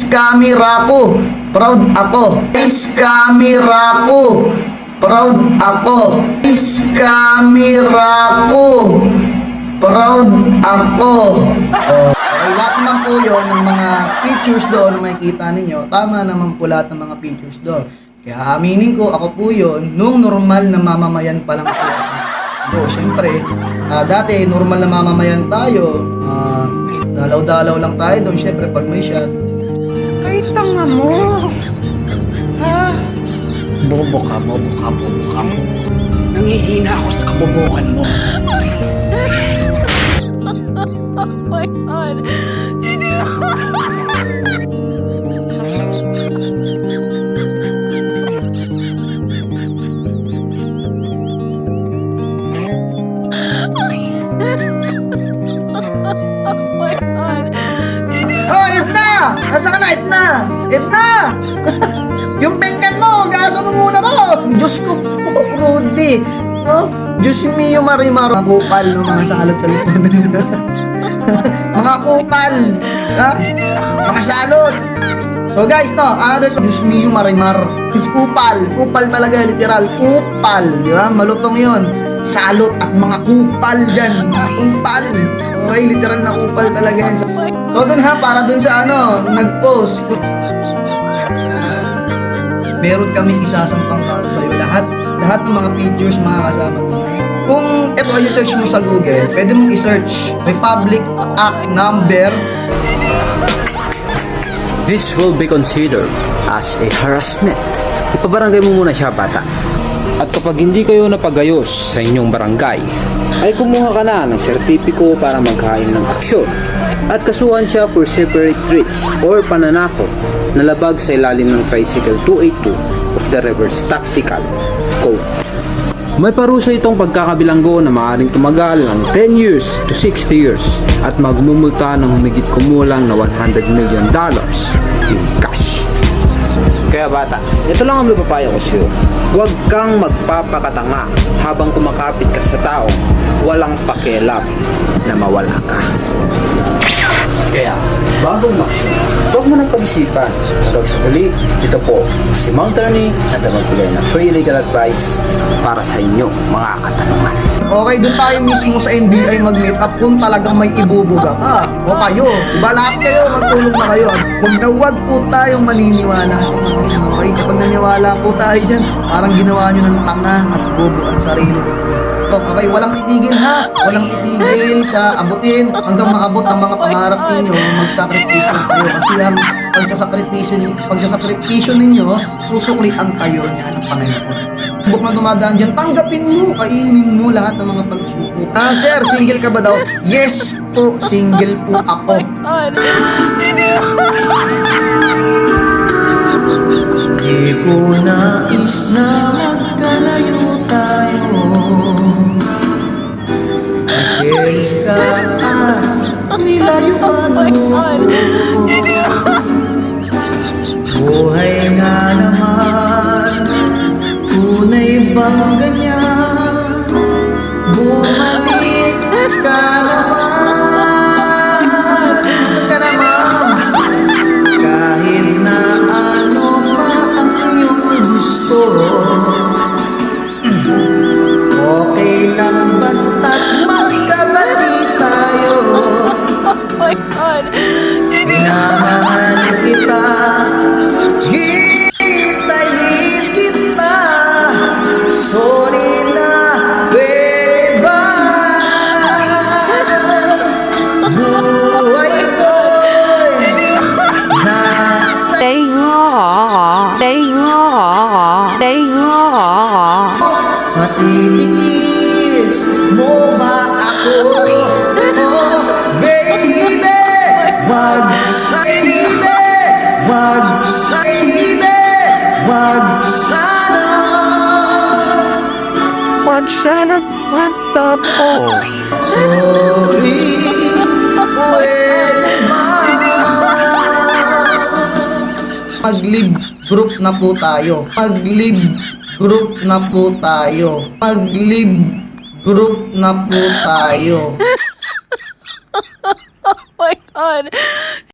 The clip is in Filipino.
Camera ko. Proud ako. Camera ko. Proud ako. Camera ko. Proud ako. Okay, lahat naman po yun ng mga features doon na makikita ninyo. Tama naman po lahat ng mga features doon. Kaya aminin ko, ako po yun, nung normal na mamamayan pa lang po. So, syempre, dati normal na mamamayan tayo, dalaw-dalaw lang tayo doon, syempre pag may shot. Ay, tanga mo! Ha? Bobo ka, bobo ka, bobo ka, bobo ka. Nangihina ako sa kabobohan mo. Oh my God. Oh my God. Oh, Edna! Nasa ka na, Edna? Edna! Yung pinggan mo, gasa mo muna to! Diyos ko po, Rudy! No? Diyos mio, Marimar. Mga kupal, no? Mga salot sa likod. Mga kupal! Ha? Mga salot! So guys, no, another Diyos mio, Marimar. Is kupal. Kupal talaga, literal. Kupal. Di ba? Malutong yon. Salot at mga kupal dyan. Mga kupal. Okay, literal na kupal talaga yan. So dun ha, para dun sa nag-post. Meron kaming isasampang tao sa'yo. Lahat ng mga pictures mga kasama doon. Kung ito ay search mo sa Google, pwede mong i-search Republic Act Number. This will be considered as a harassment. Ipabarangay mo muna siya, bata. At kapag hindi kayo napagayos sa inyong barangay, ay kumuha ka na ng sertipiko para maghain ng aksyon at kasuhan siya for separate treats or pananakot na labag sa ilalim ng Tricycle 282 of the Reverse Tactical Code. May parusa itong pagkakabilanggo na maaaring tumagal ng 10 years to 60 years at magmumulta ng humigit kumulang na $100 million in cash. Kaya bata, ito lang ang mapapayo ko sa'yo. Huwag kang magpapakatanga habang kumakapit ka sa taong walang pakialam na mawala ka. Kaya, bago umaksyon, huwag mo nang pag-isipan. Hanggang sa huli, ito po si Mount Ernie at magbigay ng free legal advice para sa inyo mga katanungan. Okay, doon tayo mismo sa NBI mag-meet up kung talagang may ibubuga ka. O kayo, diba lahat kayo, magtulong na kayo. Huwag po tayong maniniwala sa mga yan. Okay, kapag naniwala po tayo dyan, parang ginawa nyo ng tanga at bobo ang sarili nyo. Okay, walang titigil ha. Walang titigil sa abutin hanggang maabot ang mga pangarap ninyo. Mag-sacrifice na kayo. Kasi ang pagsasakripisyo ninyo, susuklian kayo niya ng Panginoon. Buk na dumadaan dyan, tanggapin mo, kainin mo lahat ng mga pagsubok. Sir, single ka ba daw? Yes po, single po ako. Di ko nais na magkalayo tayo. Mag-cherish ka at nilayuan mo. Buhay nga naman, tunay bang ganyan? Bumalik ka naman. Saan ka naman? Kahit na ano pa ang iyong gusto, okay lang basta't magkabati tayo. Oh my God. Minamahal kita, hintayin kita. Sorry na, pwede ba? Buhay ko'y nasa matitiis mo ba ako? Oh, baby, wag sana, What the po? sorry, pwede ba? Mag-live group na po tayo. Mag-live group na po tayo. Mag-live group na po tayo. Oh my God.